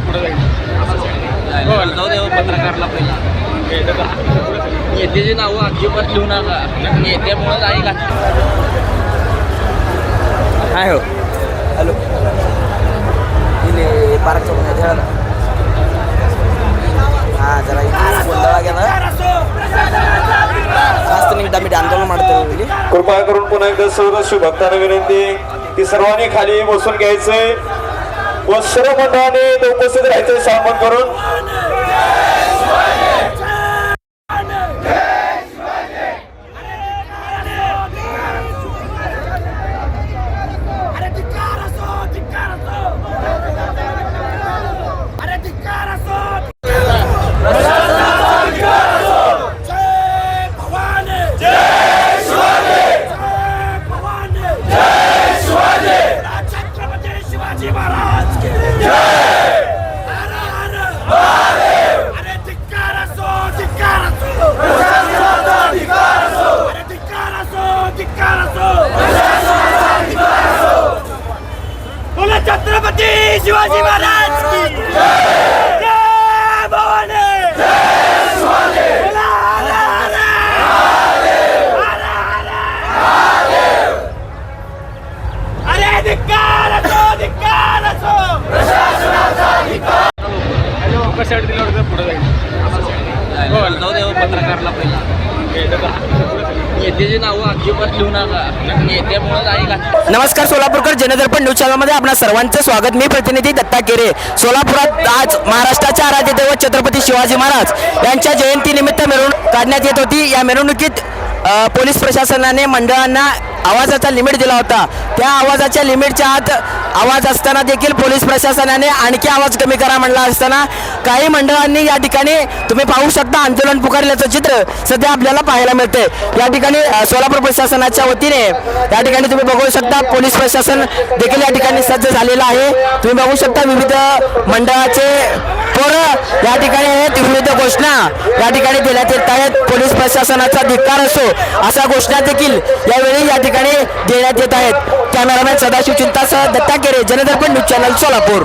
पुढे जाईल जाऊ दे पत्रकारला पहिला नेत्याची नावं अजिबात लिहू नका नेत्यामुळं आई का काय हो हॅलो इले पार्कच्या पुण्यात खेळा हां जरा गोंधळा गेला जास्त निमित्त आंदोलन ಮಾಡ್ತೇವೆ कृपा करून पुन्हा एकदा सर्व शिवभक्तांना विनंती की सर्वांनी खाली बसून घ्यायचंय व सर्व मंडळाने उपस्थित राहायचं सन्मान करून छत्रपती शिवाजी महाराज की जय भवानी जय शिवाजी अरे धिक्कार असो प्रशासनाचा धिक्कार कशासाठी दिल्यावर पुढे जाईल जाऊ दे पत्रकारला पहिला नेत्याची नावं अजिबात लिहू नका नेत्यामुळं आई का नमस्कार सोलापूरकर जनदर्पण न्यूज चॅनलमध्ये आपणा सर्वांचं स्वागत. मी प्रतिनिधी दत्ता केरे. सोलापुरात आज महाराष्ट्राचे आराध्य दैवत छत्रपती शिवाजी महाराज यांच्या जयंतीनिमित्त मिरवणूक काढण्यात येत होती. या मिरवणुकीत पोलीस प्रशासनाने मंडळांना आवाजाचा लिमिट दिला होता. त्या आवाजाच्या लिमिटच्या आत आवाज असताना देखील पोलीस प्रशासनाने आणखी आवाज कमी करा म्हणला असताना काही मंडळांनी या ठिकाणी तुम्ही पाहू शकता आंदोलन पुकारल्याचं चित्र सध्या आपल्याला पाहायला मिळते. या ठिकाणी सोलापूर प्रशासनाच्या वतीने या ठिकाणी तुम्ही बघू शकता पोलीस प्रशासन देखील या ठिकाणी सज्ज झालेलं आहे. तुम्ही बघू शकता विविध मंडळाचे पोरं या ठिकाणी आहेत. विविध घोषणा या ठिकाणी देण्यात येत आहेत. पोलीस प्रशासनाचा धिक्कार असो अशा घोषणा देखील यावेळी या ठिकाणी देण्यात येत आहेत. कॅमेरामॅन सदाशिव चिंतासह Datta Kere, Jandarpan news channel Solapur.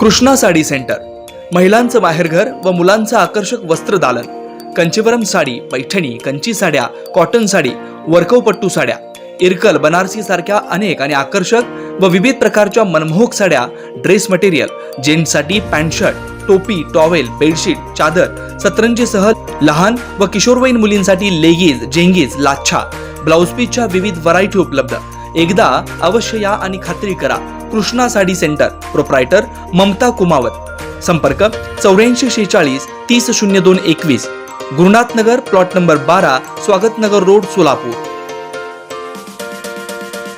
Krishna sari centre, महिलांचं माहेरघर व मुलांचं आकर्षक वस्त्रदालन. कंचीवरम साडी, पैठणी, कंची साड्या, कॉटन साडी, वर्कवपट्टू साड्या, इरकल, बनारसी सारख्या अनेक आणि आकर्षक व विविध प्रकारच्या मनमोहक साड्या, ड्रेस मटेरियल, जेंट्ससाठी पॅन्ट शर्ट, टोपी, टॉवेल, बेडशीट, चादर, सतरंजीसह लहान व किशोरवयीन मुलींसाठी लेगीज, जेंगीज, लाच्छा, ब्लाउज पीसच्या विविध व्हरायटी उपलब्ध. एकदा अवश्य या आणि खात्री करा. Krishna sari centre, proprietor Mamata Kumawat. संपर्क 8446 300221, गुरुनाथ नगर, प्लॉट नंबर 12, स्वागत नगर रोड, सोलापूर.